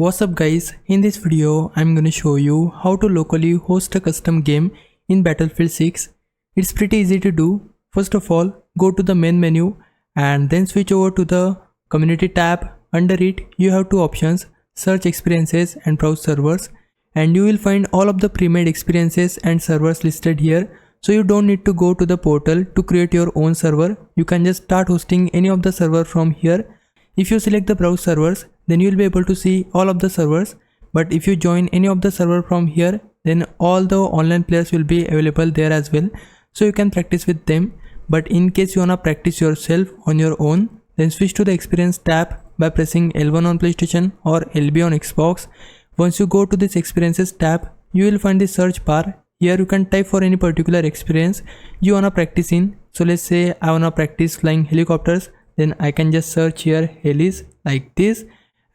What's up guys, in this video I'm gonna show you how to locally host a custom game in Battlefield 6. It's pretty easy to do. First of all, go to the main menu and then switch over to the community tab. Under it you have two options, search experiences and browse servers, and you will find all of the pre-made experiences and servers listed here. So you don't need to go to the portal to create your own server. You can just start hosting any of the server from here. If you select the browse servers, then you will be able to see all of the servers, but if you join any of the server from here, then all the online players will be available there as well, so you can practice with them. But in case you wanna practice yourself on your own, then switch to the experience tab by pressing L1 on PlayStation or LB on Xbox. Once you go to this experiences tab, you will find the search bar. Here you can type for any particular experience you wanna practice in. So let's say I wanna practice flying helicopters, then I can just search here helis like this,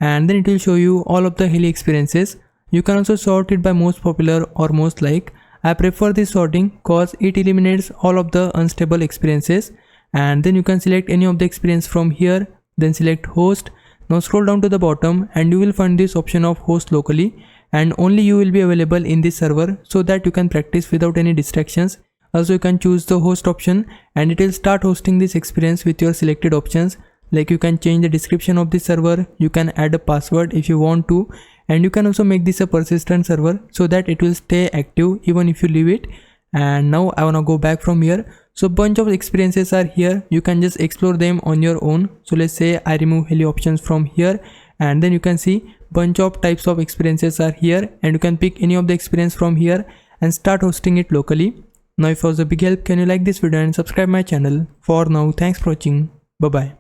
and then it will show you all of the heli experiences. You can also sort it by most popular or most like. I prefer this sorting cause it eliminates all of the unstable experiences. And then you can select any of the experience from here, then select host. Now scroll down to the bottom and you will find this option of host locally, and only you will be available in this server so that you can practice without any distractions. Also you can choose the host option and it will start hosting this experience with your selected options. Like you can change the description of the server, you can add a password if you want to, and you can also make this a persistent server so that it will stay active even if you leave it. And now I wanna go back from here. So bunch of experiences are here, you can just explore them on your own. So let's say I remove heli options from here, and then you can see bunch of types of experiences are here, and you can pick any of the experience from here and start hosting it locally. Now if it was a big help, can you like this video and subscribe my channel. For now, thanks for watching. Bye bye.